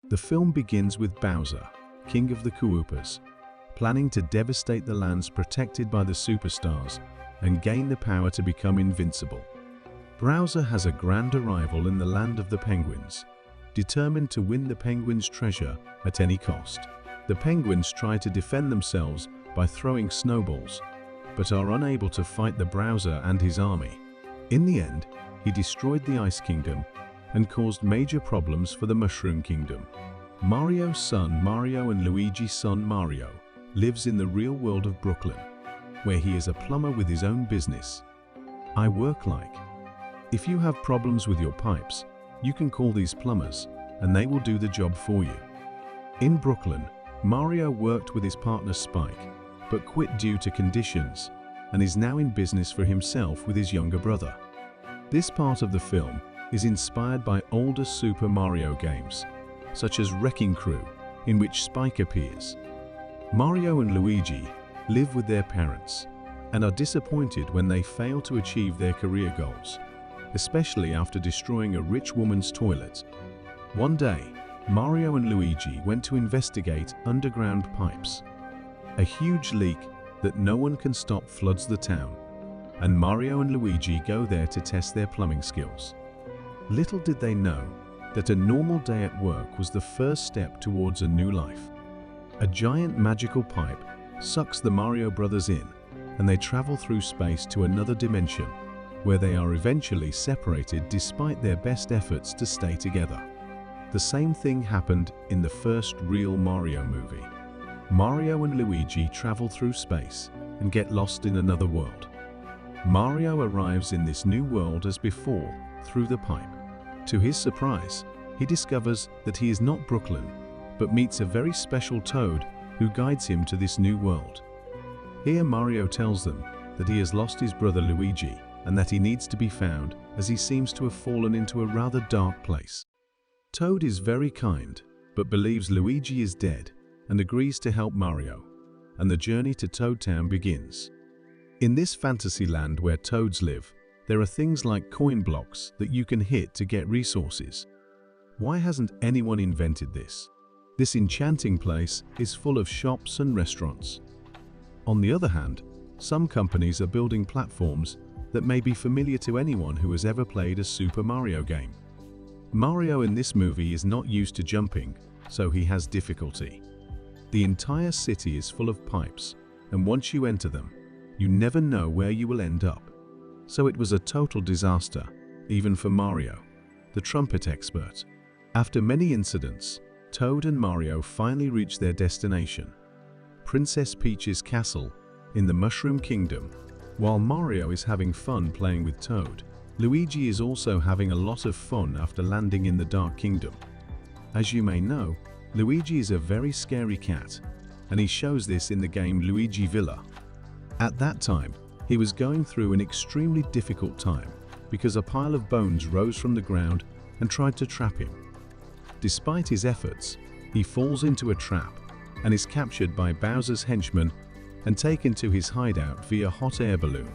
The film begins with Bowser, king of the Koopas, planning to devastate the lands protected by the superstars and gain the power to become invincible. Bowser has a grand arrival in the land of the penguins, determined to win the penguins' treasure at any cost. The penguins try to defend themselves by throwing snowballs, but are unable to fight the Bowser and his army. In the end, he destroyed the Ice Kingdom and caused major problems for the Mushroom Kingdom. Mario's son Mario and Luigi's son Mario lives in the real world of Brooklyn, where he is a plumber with his own business. I work like. If you have problems with your pipes, you can call these plumbers and they will do the job for you. In Brooklyn, Mario worked with his partner Spike, but quit due to conditions and is now in business for himself with his younger brother. This part of the film is inspired by older Super Mario games, such as Wrecking Crew, in which Spike appears. Mario and Luigi live with their parents and are disappointed when they fail to achieve their career goals, especially after destroying a rich woman's toilet. One day, Mario and Luigi went to investigate underground pipes. A huge leak that no one can stop floods the town, and Mario and Luigi go there to test their plumbing skills. Little did they know that a normal day at work was the first step towards a new life. A giant magical pipe sucks the Mario brothers in, and they travel through space to another dimension, where they are eventually separated despite their best efforts to stay together. The same thing happened in the first real Mario movie. Mario and Luigi travel through space and get lost in another world. Mario arrives in this new world as before, through the pipe. To his surprise, he discovers that he is not Brooklyn, but meets a very special Toad who guides him to this new world. Here Mario tells them that he has lost his brother Luigi and that he needs to be found, as he seems to have fallen into a rather dark place. Toad is very kind, but believes Luigi is dead and agrees to help Mario, and the journey to Toad Town begins. In this fantasy land where toads live, there are things like coin blocks that you can hit to get resources. Why hasn't anyone invented this? This enchanting place is full of shops and restaurants. On the other hand, some companies are building platforms that may be familiar to anyone who has ever played a Super Mario game. Mario in this movie is not used to jumping, so he has difficulty. The entire city is full of pipes, and once you enter them, you never know where you will end up. So it was a total disaster, even for Mario, the trumpet expert. After many incidents, Toad and Mario finally reach their destination, Princess Peach's castle in the Mushroom Kingdom. While Mario is having fun playing with Toad, Luigi is also having a lot of fun after landing in the Dark Kingdom. As you may know, Luigi is a very scary cat, and he shows this in the game Luigi Villa. At that time, he was going through an extremely difficult time because a pile of bones rose from the ground and tried to trap him. Despite his efforts, he falls into a trap and is captured by Bowser's henchmen and taken to his hideout via hot air balloon.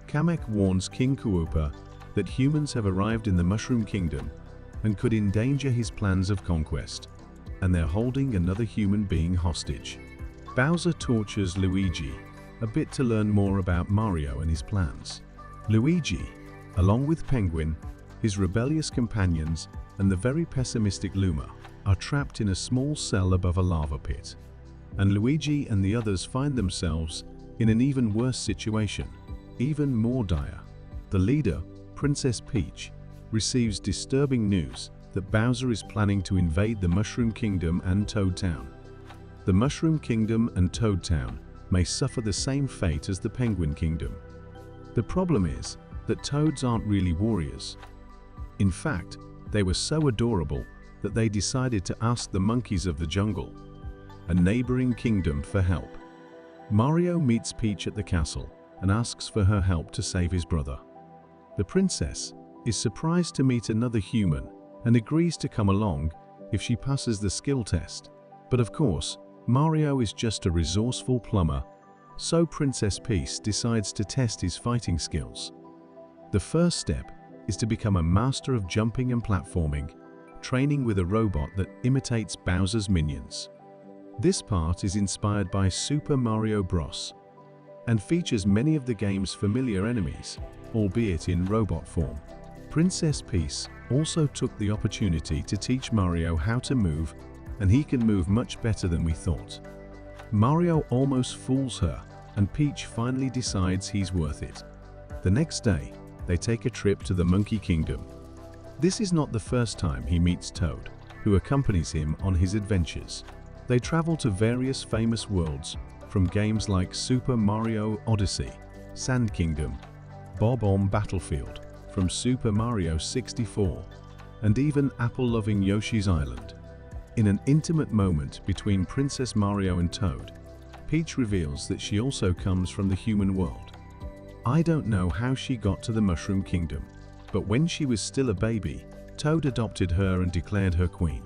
Kamek warns King Koopa that humans have arrived in the Mushroom Kingdom and could endanger his plans of conquest, and they're holding another human being hostage. Bowser tortures Luigi a bit to learn more about Mario and his plans. Luigi, along with Penguin, his rebellious companions, and the very pessimistic Luma, are trapped in a small cell above a lava pit. And Luigi and the others find themselves in an even worse situation, even more dire. The leader, Princess Peach, receives disturbing news that Bowser is planning to invade the Mushroom Kingdom and Toad Town. The Mushroom Kingdom and Toad Town may suffer the same fate as the Penguin Kingdom. The problem is that toads aren't really warriors. In fact, they were so adorable that they decided to ask the monkeys of the jungle, a neighboring kingdom, for help. Mario meets Peach at the castle and asks for her help to save his brother. The princess is surprised to meet another human and agrees to come along if she passes the skill test. But of course, Mario is just a resourceful plumber, so Princess Peach decides to test his fighting skills. The first step is to become a master of jumping and platforming, training with a robot that imitates Bowser's minions. This part is inspired by Super Mario Bros. And features many of the game's familiar enemies, albeit in robot form. Princess Peach also took the opportunity to teach Mario how to move, and he can move much better than we thought. Mario almost fools her, and Peach finally decides he's worth it. The next day, they take a trip to the Monkey Kingdom. This is not the first time he meets Toad, who accompanies him on his adventures. They travel to various famous worlds, from games like Super Mario Odyssey, Sand Kingdom, Bob-omb Battlefield from Super Mario 64, and even apple-loving Yoshi's Island. In an intimate moment between Princess Mario and Toad, Peach reveals that she also comes from the human world. I don't know how she got to the Mushroom Kingdom, but when she was still a baby, Toad adopted her and declared her queen.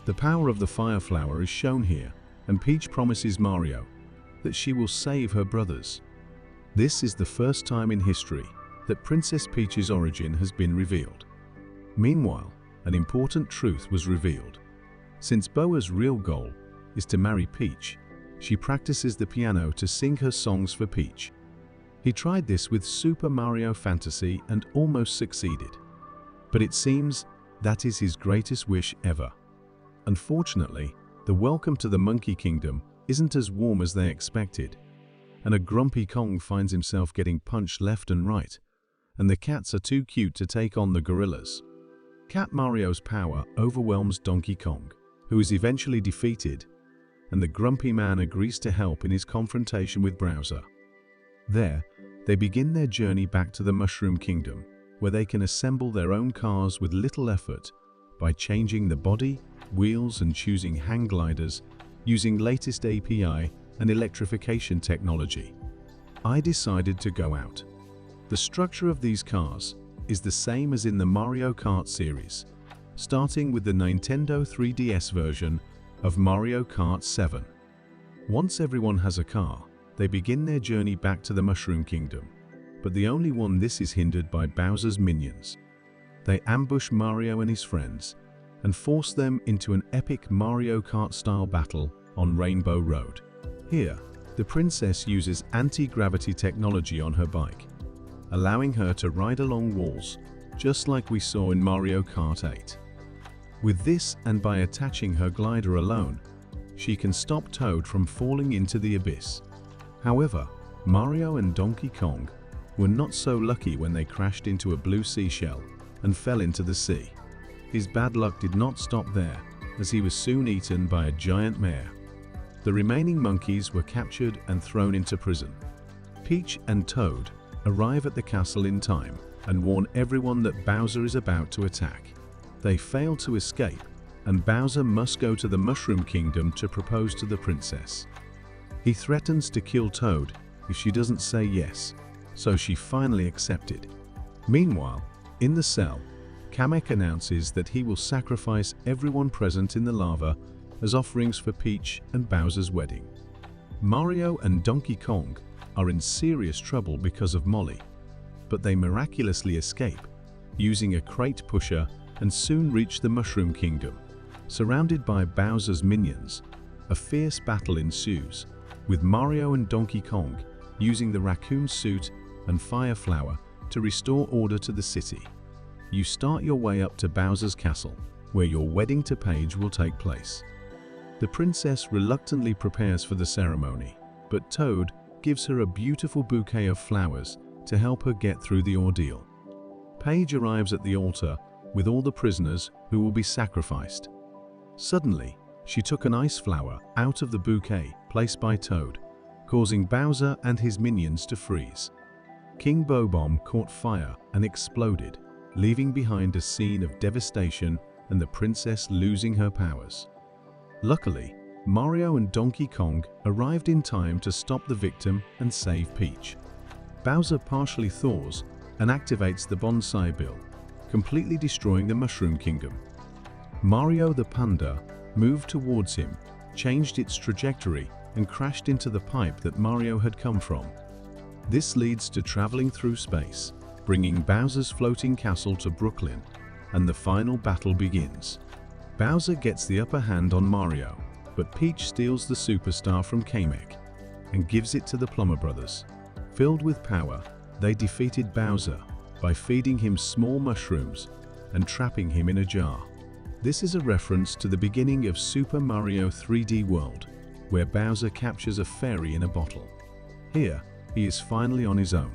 The power of the Fire Flower is shown here, and Peach promises Mario that she will save her brothers. This is the first time in history that Princess Peach's origin has been revealed. Meanwhile, an important truth was revealed. Since Boa's real goal is to marry Peach, she practices the piano to sing her songs for Peach. He tried this with Super Mario Fantasy and almost succeeded. But it seems that is his greatest wish ever. Unfortunately, the welcome to the Monkey Kingdom isn't as warm as they expected, and a grumpy Kong finds himself getting punched left and right, and the cats are too cute to take on the gorillas. Cat Mario's power overwhelms Donkey Kong, who is eventually defeated, and the grumpy man agrees to help in his confrontation with Bowser. There, they begin their journey back to the Mushroom Kingdom, where they can assemble their own cars with little effort by changing the body, wheels and choosing hang gliders using latest API and electrification technology. I decided to go out. The structure of these cars is the same as in the Mario Kart series, starting with the Nintendo 3DS version of Mario Kart 7. Once everyone has a car, they begin their journey back to the Mushroom Kingdom, but the only one this is hindered by Bowser's minions. They ambush Mario and his friends and force them into an epic Mario Kart-style battle on Rainbow Road. Here, the princess uses anti-gravity technology on her bike, allowing her to ride along walls, just like we saw in Mario Kart 8. With this, and by attaching her glider alone, she can stop Toad from falling into the abyss. However, Mario and Donkey Kong were not so lucky when they crashed into a blue seashell and fell into the sea. His bad luck did not stop there, as he was soon eaten by a giant mare. The remaining monkeys were captured and thrown into prison. Peach and Toad arrive at the castle in time and warn everyone that Bowser is about to attack. They fail to escape, and Bowser must go to the Mushroom Kingdom to propose to the princess. He threatens to kill Toad if she doesn't say yes, so she finally accepted. Meanwhile, in the cell, Kamek announces that he will sacrifice everyone present in the lava as offerings for Peach and Bowser's wedding. Mario and Donkey Kong are in serious trouble because of Molly, but they miraculously escape, using a crate pusher, and soon reach the Mushroom Kingdom. Surrounded by Bowser's minions, a fierce battle ensues, with Mario and Donkey Kong using the raccoon suit and Fire Flower to restore order to the city. You start your way up to Bowser's castle, where your wedding to Paige will take place. The princess reluctantly prepares for the ceremony, but Toad gives her a beautiful bouquet of flowers to help her get through the ordeal. Paige arrives at the altar with all the prisoners who will be sacrificed. Suddenly, she took an ice flower out of the bouquet placed by Toad, causing Bowser and his minions to freeze. King Bob-omb caught fire and exploded, leaving behind a scene of devastation and the princess losing her powers. Luckily, Mario and Donkey Kong arrived in time to stop the victim and save Peach. Bowser partially thaws and activates the bonsai bill, completely destroying the Mushroom Kingdom. Mario the panda moved towards him, changed its trajectory, and crashed into the pipe that Mario had come from. This leads to traveling through space, bringing Bowser's floating castle to Brooklyn. and the final battle begins. Bowser gets the upper hand on Mario, but Peach steals the superstar from Kamek and gives it to the Plumber Brothers. Filled with power, they defeated Bowser by feeding him small mushrooms and trapping him in a jar. This is a reference to the beginning of Super Mario 3D World, where Bowser captures a fairy in a bottle. Here, he is finally on his own.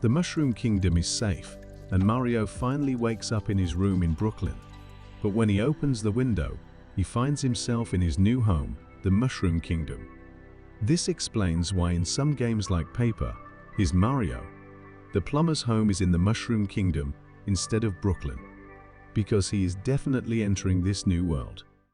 The Mushroom Kingdom is safe, and Mario finally wakes up in his room in Brooklyn. But when he opens the window, he finds himself in his new home, the Mushroom Kingdom. This explains why in some games like Paper is Mario, the plumber's home is in the Mushroom Kingdom instead of Brooklyn, because he is definitely entering this new world.